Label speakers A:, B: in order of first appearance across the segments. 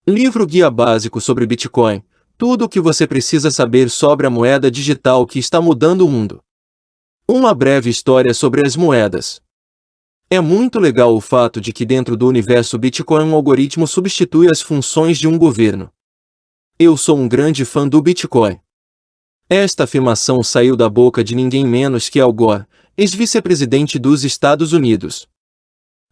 A: Livro Guia Básico sobre Bitcoin. Tudo o que você precisa saber sobre a moeda digital que está mudando o mundo. Uma breve história sobre as moedas. É muito legal o fato de que dentro do universo Bitcoin um algoritmo substitui as funções de um governo. Eu sou um grande fã do Bitcoin. Esta afirmação saiu da boca de ninguém menos que Al Gore, ex-vice-presidente dos Estados Unidos.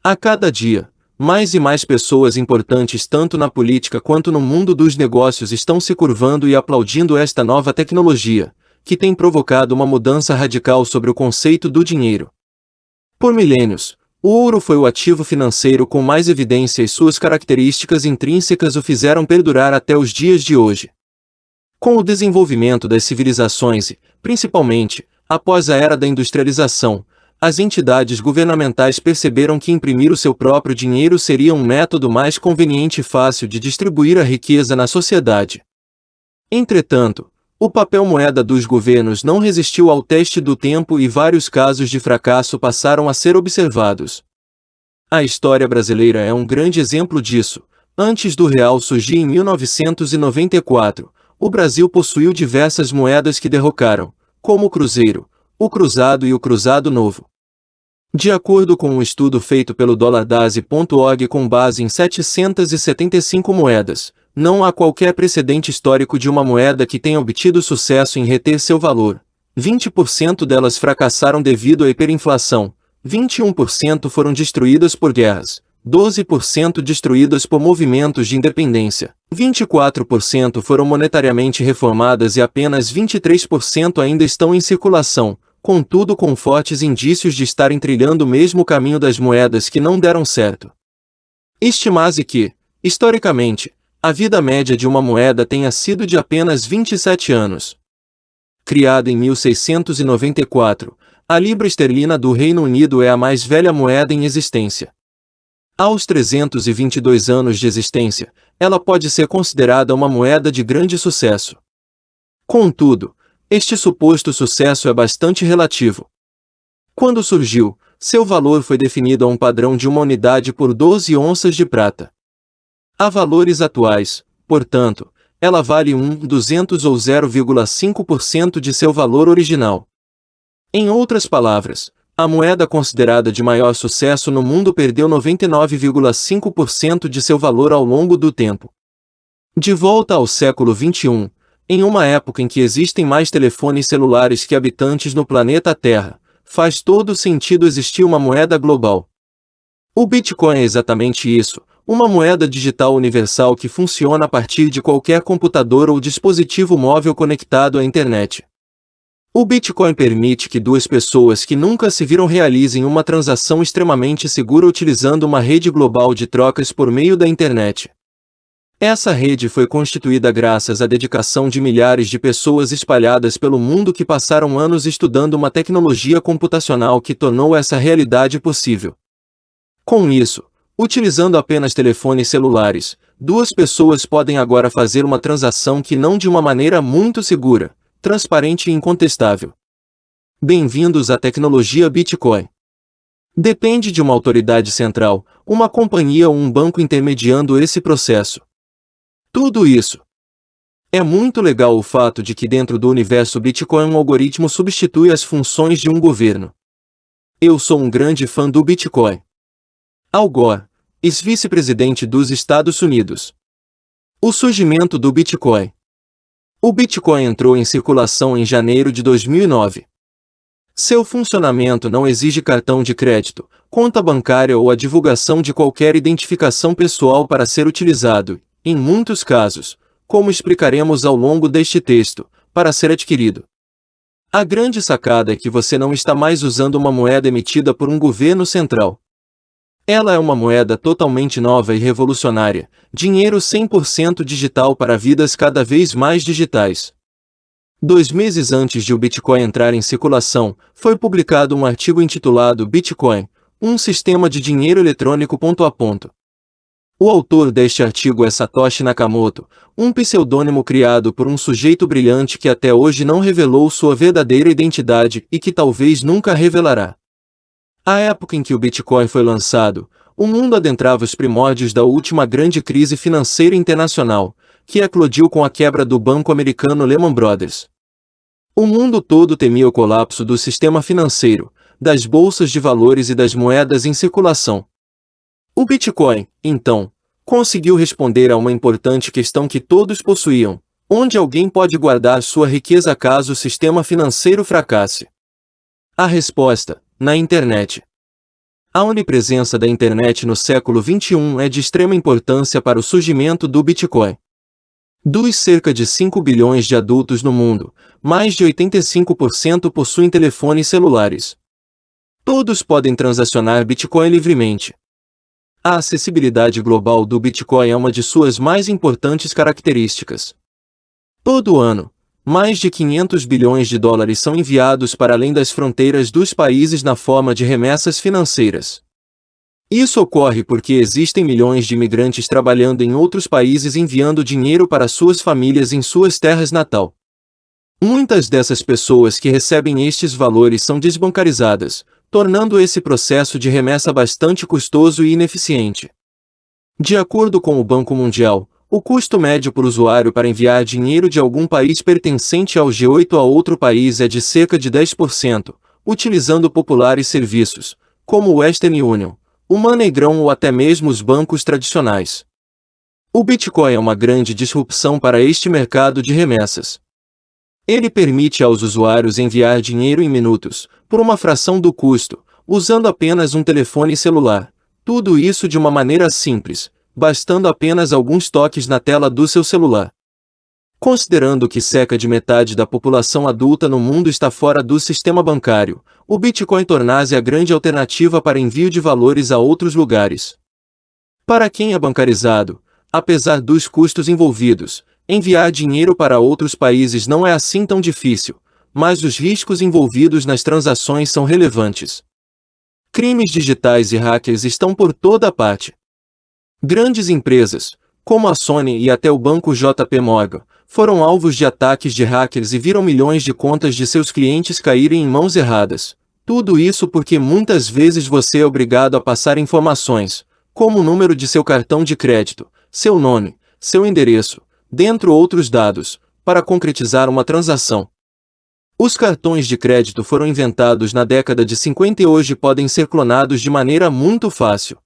A: A cada dia, mais e mais pessoas importantes tanto na política quanto no mundo dos negócios estão se curvando e aplaudindo esta nova tecnologia, que tem provocado uma mudança radical sobre o conceito do dinheiro. Por milênios, o ouro foi o ativo financeiro com mais evidência e suas características intrínsecas o fizeram perdurar até os dias de hoje. Com o desenvolvimento das civilizações e, principalmente, após a era da industrialização, as entidades governamentais perceberam que imprimir o seu próprio dinheiro seria um método mais conveniente e fácil de distribuir a riqueza na sociedade. Entretanto, o papel moeda dos governos não resistiu ao teste do tempo e vários casos de fracasso passaram a ser observados. A história brasileira é um grande exemplo disso. Antes do real surgir em 1994, o Brasil possuiu diversas moedas que derrocaram, como o cruzeiro, o cruzado e o cruzado novo. De acordo com um estudo feito pelo dollardase.org com base em 775 moedas, não há qualquer precedente histórico de uma moeda que tenha obtido sucesso em reter seu valor. 20% delas fracassaram devido à hiperinflação, 21% foram destruídas por guerras, 12% destruídas por movimentos de independência, 24% foram monetariamente reformadas e apenas 23% ainda estão em circulação, contudo com fortes indícios de estarem trilhando o mesmo caminho das moedas que não deram certo. Estima-se que, historicamente, a vida média de uma moeda tenha sido de apenas 27 anos. Criada em 1694, a libra esterlina do Reino Unido é a mais velha moeda em existência. Aos 322 anos de existência, ela pode ser considerada uma moeda de grande sucesso. Contudo, este suposto sucesso é bastante relativo. Quando surgiu, seu valor foi definido a um padrão de uma unidade por 12 onças de prata. A valores atuais, portanto, ela vale 1/200 ou 0,5% de seu valor original. Em outras palavras, a moeda considerada de maior sucesso no mundo perdeu 99,5% de seu valor ao longo do tempo. De volta ao século XXI, em uma época em que existem mais telefones celulares que habitantes no planeta Terra, faz todo sentido existir uma moeda global. O Bitcoin é exatamente isso, uma moeda digital universal que funciona a partir de qualquer computador ou dispositivo móvel conectado à internet. O Bitcoin permite que duas pessoas que nunca se viram realizem uma transação extremamente segura utilizando uma rede global de trocas por meio da internet. Essa rede foi constituída graças à dedicação de milhares de pessoas espalhadas pelo mundo que passaram anos estudando uma tecnologia computacional que tornou essa realidade possível. Com isso, utilizando apenas telefones celulares, duas pessoas podem agora fazer uma transação que não de uma maneira muito segura, transparente e incontestável. Bem-vindos à tecnologia Bitcoin. Depende de uma autoridade central, uma companhia ou um banco intermediando esse processo. Tudo isso. É muito legal o fato de que dentro do universo Bitcoin um algoritmo substitui as funções de um governo. Eu sou um grande fã do Bitcoin. Al Gore, ex-vice-presidente dos Estados Unidos. O surgimento do Bitcoin. O Bitcoin entrou em circulação em janeiro de 2009. Seu funcionamento não exige cartão de crédito, conta bancária ou a divulgação de qualquer identificação pessoal para ser utilizado. Em muitos casos, como explicaremos ao longo deste texto, para ser adquirido. A grande sacada é que você não está mais usando uma moeda emitida por um governo central. Ela é uma moeda totalmente nova e revolucionária, dinheiro 100% digital para vidas cada vez mais digitais. 2 meses antes de o Bitcoin entrar em circulação, foi publicado um artigo intitulado Bitcoin, um sistema de dinheiro eletrônico ponto a ponto. O autor deste artigo é Satoshi Nakamoto, um pseudônimo criado por um sujeito brilhante que até hoje não revelou sua verdadeira identidade e que talvez nunca revelará. À época em que o Bitcoin foi lançado, o mundo adentrava os primórdios da última grande crise financeira internacional, que eclodiu com a quebra do banco americano Lehman Brothers. O mundo todo temia o colapso do sistema financeiro, das bolsas de valores e das moedas em circulação. O Bitcoin, então, conseguiu responder a uma importante questão que todos possuíam: onde alguém pode guardar sua riqueza caso o sistema financeiro fracasse? A resposta: na internet. A onipresença da internet no século XXI é de extrema importância para o surgimento do Bitcoin. Dos cerca de 5 bilhões de adultos no mundo, mais de 85% possuem telefones celulares. Todos podem transacionar Bitcoin livremente. A acessibilidade global do Bitcoin é uma de suas mais importantes características. Todo ano, mais de 500 bilhões de dólares são enviados para além das fronteiras dos países na forma de remessas financeiras. Isso ocorre porque existem milhões de imigrantes trabalhando em outros países enviando dinheiro para suas famílias em suas terras natal. Muitas dessas pessoas que recebem estes valores são desbancarizadas, tornando esse processo de remessa bastante custoso e ineficiente. De acordo com o Banco Mundial, o custo médio por usuário para enviar dinheiro de algum país pertencente ao G8 a outro país é de cerca de 10%, utilizando populares serviços, como o Western Union, o MoneyGram ou até mesmo os bancos tradicionais. O Bitcoin é uma grande disrupção para este mercado de remessas. Ele permite aos usuários enviar dinheiro em minutos, por uma fração do custo, usando apenas um telefone celular. Tudo isso de uma maneira simples, bastando apenas alguns toques na tela do seu celular. Considerando que cerca de metade da população adulta no mundo está fora do sistema bancário, o Bitcoin torna-se a grande alternativa para envio de valores a outros lugares. Para quem é bancarizado, apesar dos custos envolvidos, enviar dinheiro para outros países não é assim tão difícil, mas os riscos envolvidos nas transações são relevantes. Crimes digitais e hackers estão por toda parte. Grandes empresas, como a Sony e até o banco JP Morgan, foram alvos de ataques de hackers e viram milhões de contas de seus clientes caírem em mãos erradas. Tudo isso porque muitas vezes você é obrigado a passar informações, como o número de seu cartão de crédito, seu nome, seu endereço, dentre outros dados, para concretizar uma transação. Os cartões de crédito foram inventados na década de 50 e hoje podem ser clonados de maneira muito fácil.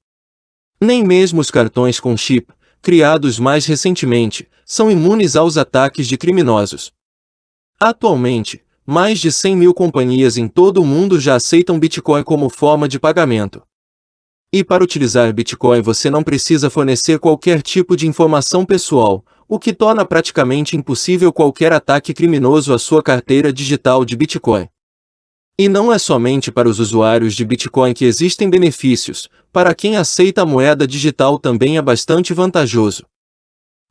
A: Nem mesmo os cartões com chip, criados mais recentemente, são imunes aos ataques de criminosos. Atualmente, mais de 100 mil companhias em todo o mundo já aceitam Bitcoin como forma de pagamento. E para utilizar Bitcoin você não precisa fornecer qualquer tipo de informação pessoal, o que torna praticamente impossível qualquer ataque criminoso à sua carteira digital de Bitcoin. E não é somente para os usuários de Bitcoin que existem benefícios, para quem aceita a moeda digital também é bastante vantajoso.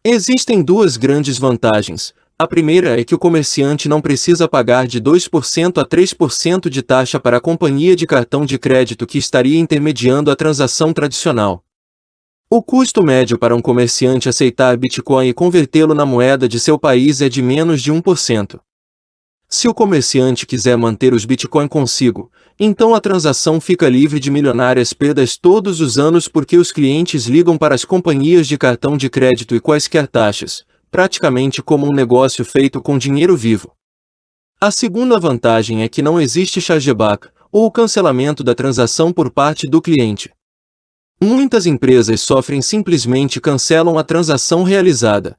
A: Existem duas grandes vantagens. A primeira é que o comerciante não precisa pagar de 2% a 3% de taxa para a companhia de cartão de crédito que estaria intermediando a transação tradicional. O custo médio para um comerciante aceitar Bitcoin e convertê-lo na moeda de seu país é de menos de 1%. Se o comerciante quiser manter os Bitcoin consigo, então a transação fica livre de milionárias perdas todos os anos porque os clientes ligam para as companhias de cartão de crédito e quaisquer taxas, praticamente como um negócio feito com dinheiro vivo. A segunda vantagem é que não existe chargeback, ou cancelamento da transação por parte do cliente. Muitas empresas sofrem simplesmente cancelam a transação realizada.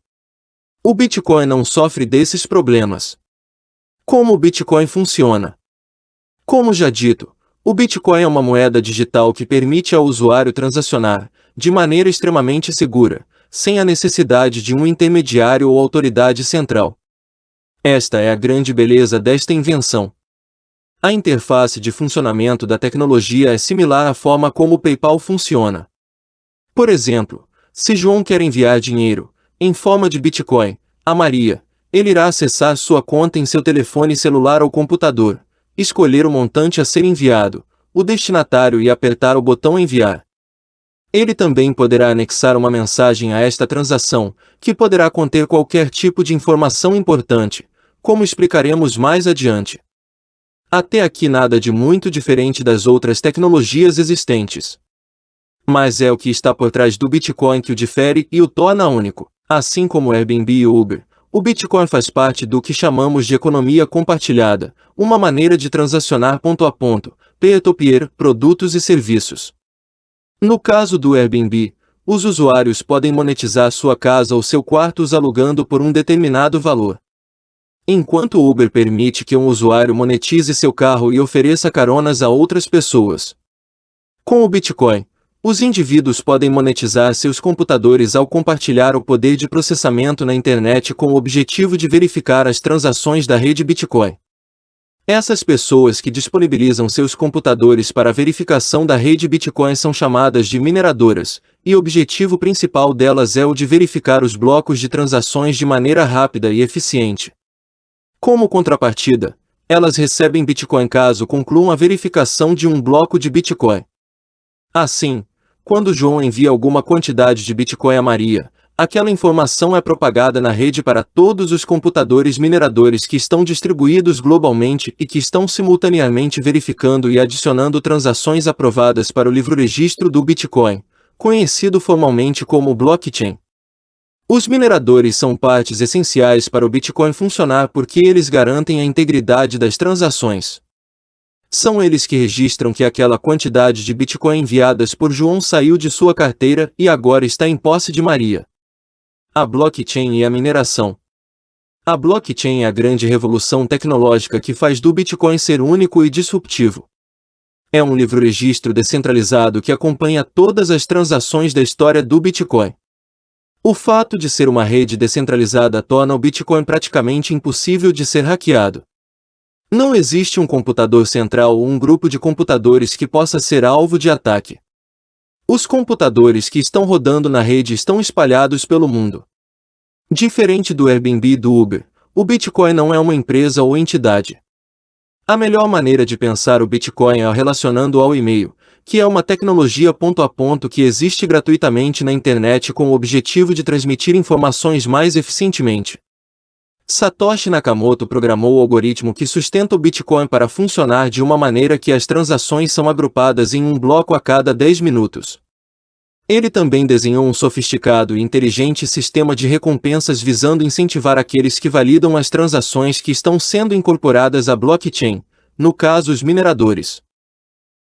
A: O Bitcoin não sofre desses problemas. Como o Bitcoin funciona? Como já dito, o Bitcoin é uma moeda digital que permite ao usuário transacionar, de maneira extremamente segura, sem a necessidade de um intermediário ou autoridade central. Esta é a grande beleza desta invenção. A interface de funcionamento da tecnologia é similar à forma como o PayPal funciona. Por exemplo, se João quer enviar dinheiro, em forma de Bitcoin, a Maria, ele irá acessar sua conta em seu telefone celular ou computador, escolher o montante a ser enviado, o destinatário e apertar o botão enviar. Ele também poderá anexar uma mensagem a esta transação, que poderá conter qualquer tipo de informação importante, como explicaremos mais adiante. Até aqui nada de muito diferente das outras tecnologias existentes. Mas é o que está por trás do Bitcoin que o difere e o torna único. Assim como o Airbnb e o Uber, o Bitcoin faz parte do que chamamos de economia compartilhada, uma maneira de transacionar ponto a ponto, peer-to-peer, produtos e serviços. No caso do Airbnb, os usuários podem monetizar sua casa ou seu quarto os alugando por um determinado valor. Enquanto o Uber permite que um usuário monetize seu carro e ofereça caronas a outras pessoas. Com o Bitcoin, os indivíduos podem monetizar seus computadores ao compartilhar o poder de processamento na internet com o objetivo de verificar as transações da rede Bitcoin. Essas pessoas que disponibilizam seus computadores para a verificação da rede Bitcoin são chamadas de mineradoras, e o objetivo principal delas é o de verificar os blocos de transações de maneira rápida e eficiente. Como contrapartida, elas recebem Bitcoin caso concluam a verificação de um bloco de Bitcoin. Assim, quando João envia alguma quantidade de Bitcoin a Maria, aquela informação é propagada na rede para todos os computadores mineradores que estão distribuídos globalmente e que estão simultaneamente verificando e adicionando transações aprovadas para o livro-registro do Bitcoin, conhecido formalmente como blockchain. Os mineradores são partes essenciais para o Bitcoin funcionar porque eles garantem a integridade das transações. São eles que registram que aquela quantidade de Bitcoin enviadas por João saiu de sua carteira e agora está em posse de Maria. A blockchain e a mineração. A blockchain é a grande revolução tecnológica que faz do Bitcoin ser único e disruptivo. É um livro-registro descentralizado que acompanha todas as transações da história do Bitcoin. O fato de ser uma rede descentralizada torna o Bitcoin praticamente impossível de ser hackeado. Não existe um computador central ou um grupo de computadores que possa ser alvo de ataque. Os computadores que estão rodando na rede estão espalhados pelo mundo. Diferente do Airbnb e do Uber, o Bitcoin não é uma empresa ou entidade. A melhor maneira de pensar o Bitcoin é relacionando ao e-mail, que é uma tecnologia ponto a ponto que existe gratuitamente na internet com o objetivo de transmitir informações mais eficientemente. Satoshi Nakamoto programou o algoritmo que sustenta o Bitcoin para funcionar de uma maneira que as transações são agrupadas em um bloco a cada 10 minutos. Ele também desenhou um sofisticado e inteligente sistema de recompensas visando incentivar aqueles que validam as transações que estão sendo incorporadas à blockchain, no caso os mineradores.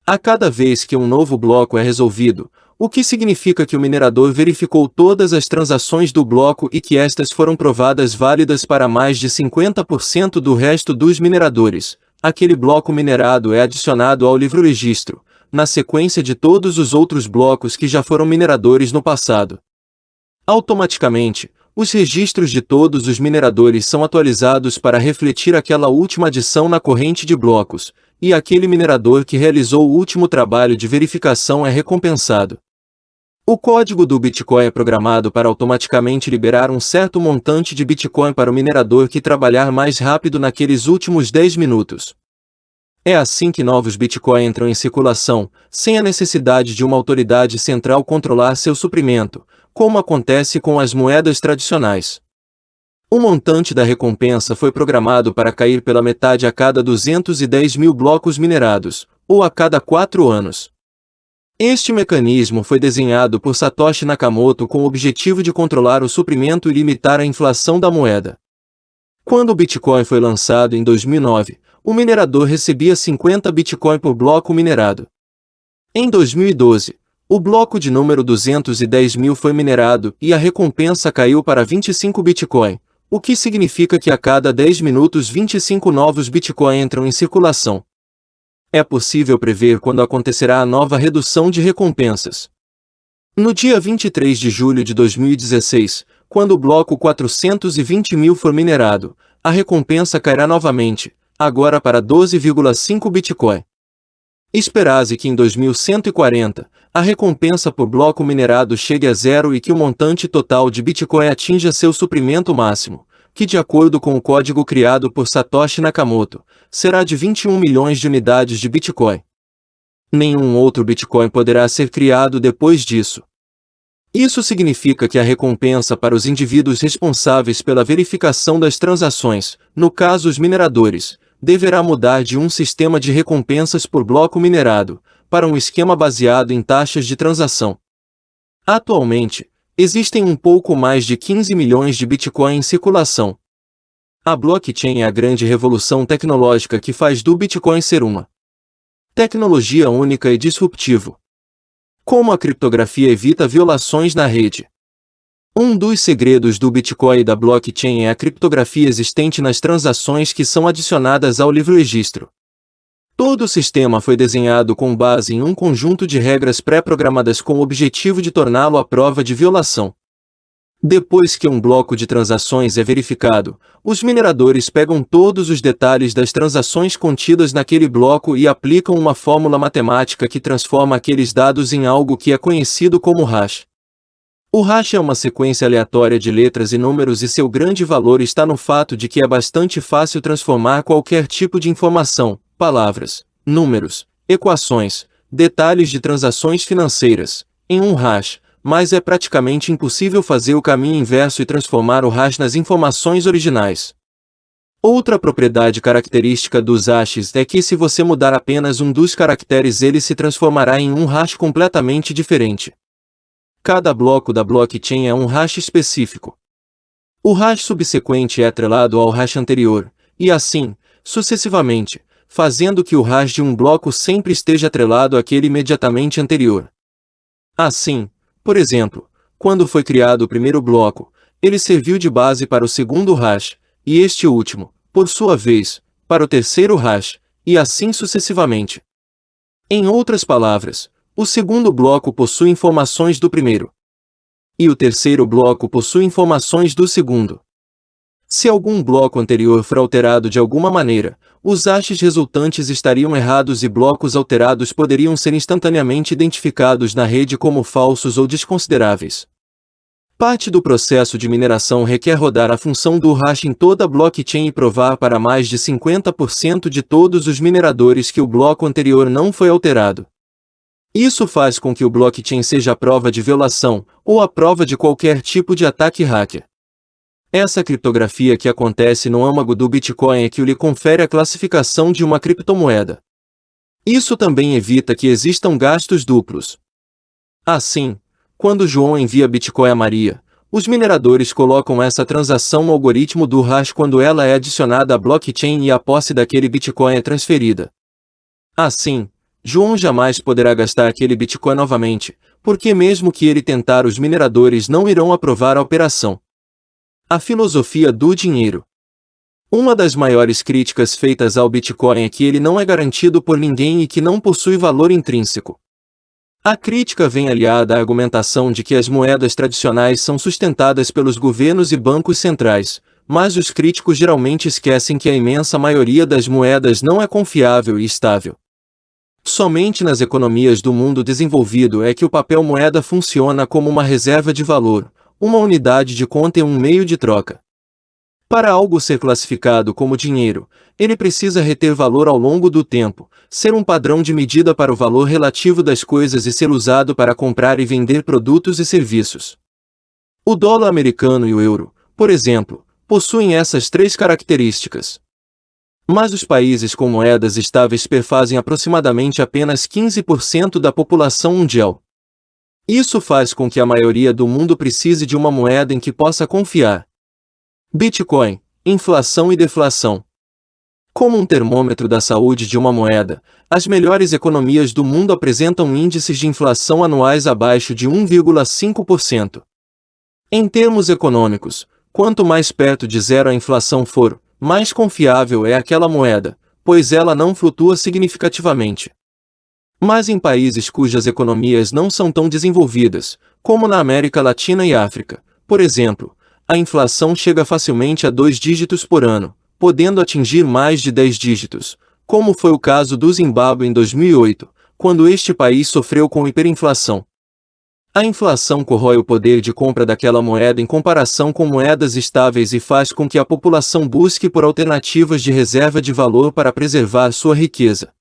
A: A cada vez que um novo bloco é resolvido, o que significa que o minerador verificou todas as transações do bloco e que estas foram provadas válidas para mais de 50% do resto dos mineradores, aquele bloco minerado é adicionado ao livro-registro, na sequência de todos os outros blocos que já foram mineradores no passado. Automaticamente, os registros de todos os mineradores são atualizados para refletir aquela última adição na corrente de blocos, e aquele minerador que realizou o último trabalho de verificação é recompensado. O código do Bitcoin é programado para automaticamente liberar um certo montante de Bitcoin para o minerador que trabalhar mais rápido naqueles últimos 10 minutos. É assim que novos Bitcoin entram em circulação, sem a necessidade de uma autoridade central controlar seu suprimento, como acontece com as moedas tradicionais. O montante da recompensa foi programado para cair pela metade a cada 210 mil blocos minerados, ou a cada 4 anos. Este mecanismo foi desenhado por Satoshi Nakamoto com o objetivo de controlar o suprimento e limitar a inflação da moeda. Quando o Bitcoin foi lançado em 2009, o minerador recebia 50 Bitcoin por bloco minerado. Em 2012, o bloco de número 210 mil foi minerado e a recompensa caiu para 25 Bitcoin, o que significa que a cada 10 minutos 25 novos Bitcoin entram em circulação. É possível prever quando acontecerá a nova redução de recompensas. No dia 23 de julho de 2016, quando o bloco 420 mil for minerado, a recompensa cairá novamente, agora para 12,5 Bitcoin. Espera-se que em 2140, a recompensa por bloco minerado chegue a zero e que o montante total de Bitcoin atinja seu suprimento máximo, que de acordo com o código criado por Satoshi Nakamoto, será de 21 milhões de unidades de Bitcoin. Nenhum outro Bitcoin poderá ser criado depois disso. Isso significa que a recompensa para os indivíduos responsáveis pela verificação das transações, no caso os mineradores, deverá mudar de um sistema de recompensas por bloco minerado, para um esquema baseado em taxas de transação. Atualmente, existem um pouco mais de 15 milhões de Bitcoin em circulação. A blockchain é a grande revolução tecnológica que faz do Bitcoin ser uma tecnologia única e disruptiva. Como a criptografia evita violações na rede? Um dos segredos do Bitcoin e da blockchain é a criptografia existente nas transações que são adicionadas ao livro-registro. Todo o sistema foi desenhado com base em um conjunto de regras pré-programadas com o objetivo de torná-lo à prova de violação. Depois que um bloco de transações é verificado, os mineradores pegam todos os detalhes das transações contidas naquele bloco e aplicam uma fórmula matemática que transforma aqueles dados em algo que é conhecido como hash. O hash é uma sequência aleatória de letras e números e seu grande valor está no fato de que é bastante fácil transformar qualquer tipo de informação, palavras, números, equações, detalhes de transações financeiras, em um hash, mas é praticamente impossível fazer o caminho inverso e transformar o hash nas informações originais. Outra propriedade característica dos hashes é que se você mudar apenas um dos caracteres ele se transformará em um hash completamente diferente. Cada bloco da blockchain é um hash específico. O hash subsequente é atrelado ao hash anterior, e assim, sucessivamente, fazendo que o hash de um bloco sempre esteja atrelado àquele imediatamente anterior. Assim, por exemplo, quando foi criado o primeiro bloco, ele serviu de base para o segundo hash, e este último, por sua vez, para o terceiro hash, e assim sucessivamente. Em outras palavras, o segundo bloco possui informações do primeiro. E o terceiro bloco possui informações do segundo. Se algum bloco anterior for alterado de alguma maneira, os hashes resultantes estariam errados e blocos alterados poderiam ser instantaneamente identificados na rede como falsos ou desconsideráveis. Parte do processo de mineração requer rodar a função do hash em toda a blockchain e provar para mais de 50% de todos os mineradores que o bloco anterior não foi alterado. Isso faz com que o blockchain seja a prova de violação, ou a prova de qualquer tipo de ataque hacker. Essa criptografia que acontece no âmago do Bitcoin é que lhe confere a classificação de uma criptomoeda. Isso também evita que existam gastos duplos. Assim, quando João envia Bitcoin a Maria, os mineradores colocam essa transação no algoritmo do hash quando ela é adicionada à blockchain e a posse daquele Bitcoin é transferida. Assim, João jamais poderá gastar aquele Bitcoin novamente, porque mesmo que ele tentar os mineradores não irão aprovar a operação. A filosofia do dinheiro. Uma das maiores críticas feitas ao Bitcoin é que ele não é garantido por ninguém e que não possui valor intrínseco. A crítica vem aliada à argumentação de que as moedas tradicionais são sustentadas pelos governos e bancos centrais, mas os críticos geralmente esquecem que a imensa maioria das moedas não é confiável e estável. Somente nas economias do mundo desenvolvido é que o papel moeda funciona como uma reserva de valor, uma unidade de conta e um meio de troca. Para algo ser classificado como dinheiro, ele precisa reter valor ao longo do tempo, ser um padrão de medida para o valor relativo das coisas e ser usado para comprar e vender produtos e serviços. O dólar americano e o euro, por exemplo, possuem essas três características. Mas os países com moedas estáveis perfazem aproximadamente apenas 15% da população mundial. Isso faz com que a maioria do mundo precise de uma moeda em que possa confiar. Bitcoin, inflação e deflação. Como um termômetro da saúde de uma moeda, as melhores economias do mundo apresentam índices de inflação anuais abaixo de 1,5%. Em termos econômicos, quanto mais perto de zero a inflação for, mais confiável é aquela moeda, pois ela não flutua significativamente. Mas em países cujas economias não são tão desenvolvidas, como na América Latina e África, por exemplo, a inflação chega facilmente a 2 dígitos por ano, podendo atingir mais de 10 dígitos, como foi o caso do Zimbábue em 2008, quando este país sofreu com hiperinflação. A inflação corrói o poder de compra daquela moeda em comparação com moedas estáveis e faz com que a população busque por alternativas de reserva de valor para preservar sua riqueza.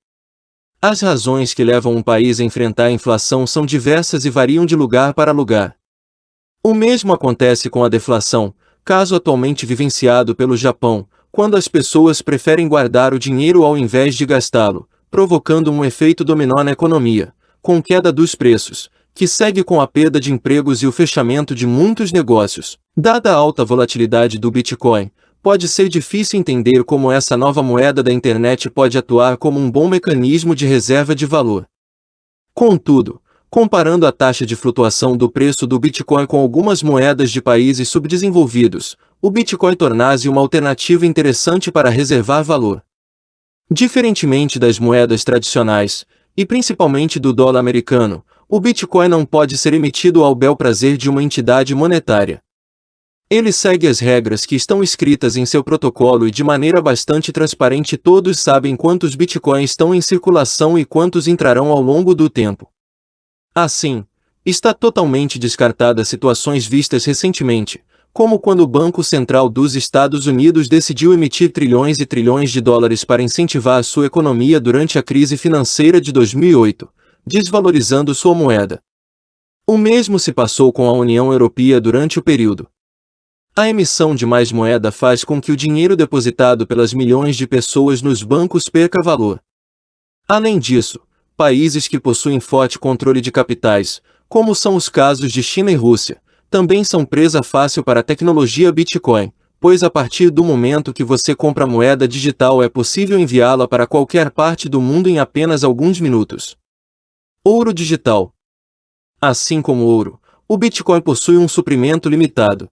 A: As razões que levam um país a enfrentar a inflação são diversas e variam de lugar para lugar. O mesmo acontece com a deflação, caso atualmente vivenciado pelo Japão, quando as pessoas preferem guardar o dinheiro ao invés de gastá-lo, provocando um efeito dominó na economia, com queda dos preços, que segue com a perda de empregos e o fechamento de muitos negócios. Dada a alta volatilidade do Bitcoin, pode ser difícil entender como essa nova moeda da internet pode atuar como um bom mecanismo de reserva de valor. Contudo, comparando a taxa de flutuação do preço do Bitcoin com algumas moedas de países subdesenvolvidos, o Bitcoin torna-se uma alternativa interessante para reservar valor. Diferentemente das moedas tradicionais, e principalmente do dólar americano, o Bitcoin não pode ser emitido ao bel prazer de uma entidade monetária. Ele segue as regras que estão escritas em seu protocolo e de maneira bastante transparente todos sabem quantos Bitcoins estão em circulação e quantos entrarão ao longo do tempo. Assim, está totalmente descartada situações vistas recentemente, como quando o Banco Central dos Estados Unidos decidiu emitir trilhões e trilhões de dólares para incentivar a sua economia durante a crise financeira de 2008, desvalorizando sua moeda. O mesmo se passou com a União Europeia durante o período. A emissão de mais moeda faz com que o dinheiro depositado pelas milhões de pessoas nos bancos perca valor. Além disso, países que possuem forte controle de capitais, como são os casos de China e Rússia, também são presa fácil para a tecnologia Bitcoin, pois a partir do momento que você compra moeda digital é possível enviá-la para qualquer parte do mundo em apenas alguns minutos. Ouro digital. Assim como o ouro, o Bitcoin possui um suprimento limitado.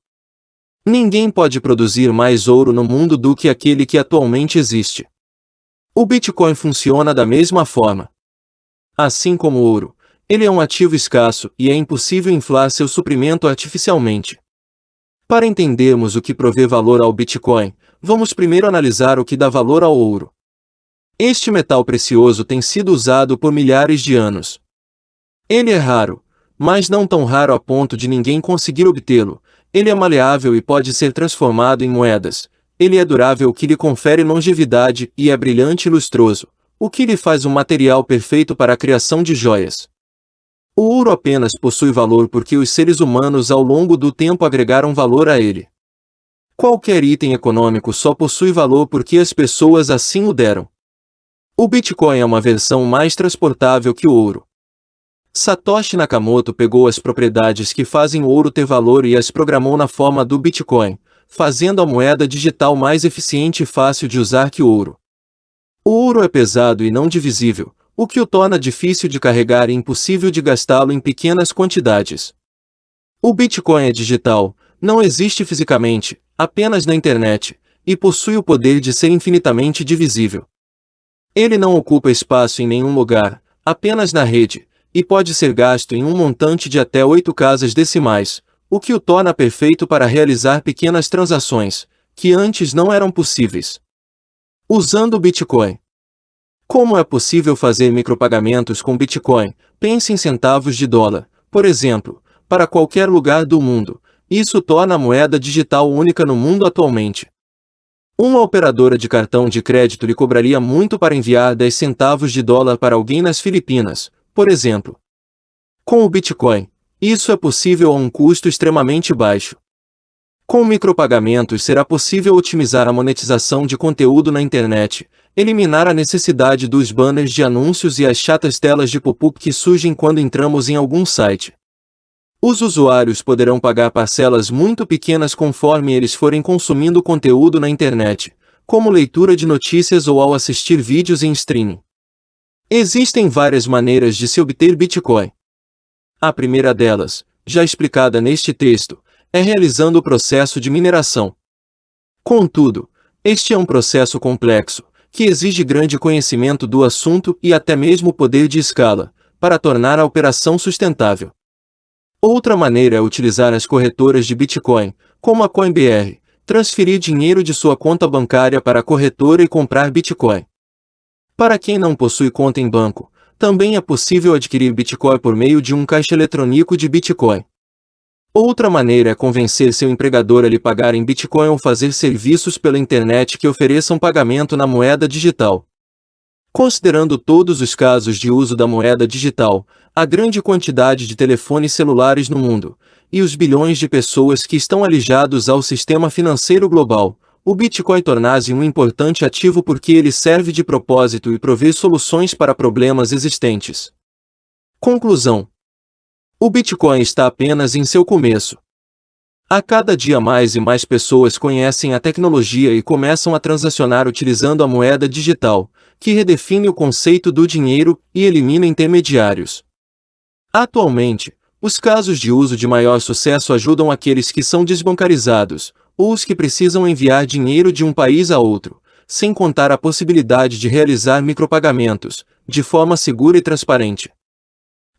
A: Ninguém pode produzir mais ouro no mundo do que aquele que atualmente existe. O Bitcoin funciona da mesma forma. Assim como o ouro, ele é um ativo escasso e é impossível inflar seu suprimento artificialmente. Para entendermos o que provê valor ao Bitcoin, vamos primeiro analisar o que dá valor ao ouro. Este metal precioso tem sido usado por milhares de anos. Ele é raro, mas não tão raro a ponto de ninguém conseguir obtê-lo. Ele é maleável e pode ser transformado em moedas. Ele é durável, o que lhe confere longevidade, e é brilhante e lustroso, o que lhe faz um material perfeito para a criação de joias. O ouro apenas possui valor porque os seres humanos ao longo do tempo agregaram valor a ele. Qualquer item econômico só possui valor porque as pessoas assim o deram. O Bitcoin é uma versão mais transportável que o ouro. Satoshi Nakamoto pegou as propriedades que fazem o ouro ter valor e as programou na forma do Bitcoin, fazendo a moeda digital mais eficiente e fácil de usar que o ouro. O ouro é pesado e não divisível, o que o torna difícil de carregar e impossível de gastá-lo em pequenas quantidades. O Bitcoin é digital, não existe fisicamente, apenas na internet, e possui o poder de ser infinitamente divisível. Ele não ocupa espaço em nenhum lugar, apenas na rede, e pode ser gasto em um montante de até 8 casas decimais, o que o torna perfeito para realizar pequenas transações, que antes não eram possíveis. Usando o Bitcoin. Como é possível fazer micropagamentos com Bitcoin? Pense em centavos de dólar, por exemplo, para qualquer lugar do mundo. Isso torna a moeda digital única no mundo atualmente. Uma operadora de cartão de crédito lhe cobraria muito para enviar 10 centavos de dólar para alguém nas Filipinas, por exemplo. Com o Bitcoin, isso é possível a um custo extremamente baixo. Com micropagamentos será possível otimizar a monetização de conteúdo na internet, eliminar a necessidade dos banners de anúncios e as chatas telas de pop-up que surgem quando entramos em algum site. Os usuários poderão pagar parcelas muito pequenas conforme eles forem consumindo conteúdo na internet, como leitura de notícias ou ao assistir vídeos em streaming. Existem várias maneiras de se obter Bitcoin. A primeira delas, já explicada neste texto, é realizando o processo de mineração. Contudo, este é um processo complexo, que exige grande conhecimento do assunto e até mesmo poder de escala, para tornar a operação sustentável. Outra maneira é utilizar as corretoras de Bitcoin, como a CoinBR, transferir dinheiro de sua conta bancária para a corretora e comprar Bitcoin. Para quem não possui conta em banco, também é possível adquirir Bitcoin por meio de um caixa eletrônico de Bitcoin. Outra maneira é convencer seu empregador a lhe pagar em Bitcoin ou fazer serviços pela internet que ofereçam pagamento na moeda digital. Considerando todos os casos de uso da moeda digital, a grande quantidade de telefones celulares no mundo, e os bilhões de pessoas que estão alijados ao sistema financeiro global, o Bitcoin torna-se um importante ativo porque ele serve de propósito e provê soluções para problemas existentes. Conclusão: o Bitcoin está apenas em seu começo. A cada dia mais e mais pessoas conhecem a tecnologia e começam a transacionar utilizando a moeda digital, que redefine o conceito do dinheiro e elimina intermediários. Atualmente, os casos de uso de maior sucesso ajudam aqueles que são desbancarizados, ou os que precisam enviar dinheiro de um país a outro, sem contar a possibilidade de realizar micropagamentos, de forma segura e transparente.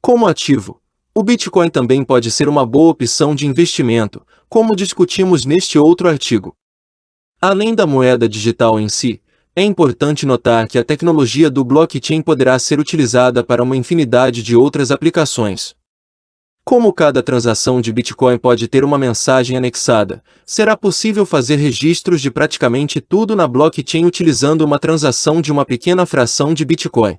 A: Como ativo, o Bitcoin também pode ser uma boa opção de investimento, como discutimos neste outro artigo. Além da moeda digital em si, é importante notar que a tecnologia do blockchain poderá ser utilizada para uma infinidade de outras aplicações. Como cada transação de Bitcoin pode ter uma mensagem anexada, será possível fazer registros de praticamente tudo na blockchain utilizando uma transação de uma pequena fração de Bitcoin.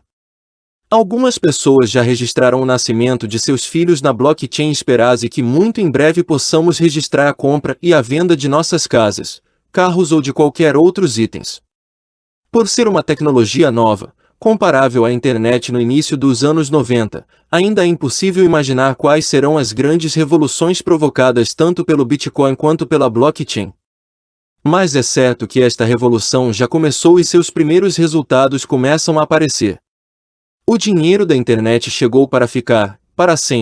A: Algumas pessoas já registraram o nascimento de seus filhos na blockchain. Espera-se que muito em breve possamos registrar a compra e a venda de nossas casas, carros ou de qualquer outros itens. Por ser uma tecnologia nova, comparável à internet no início dos anos 90, ainda é impossível imaginar quais serão as grandes revoluções provocadas tanto pelo Bitcoin quanto pela blockchain. Mas é certo que esta revolução já começou e seus primeiros resultados começam a aparecer. O dinheiro da internet chegou para ficar, para sempre.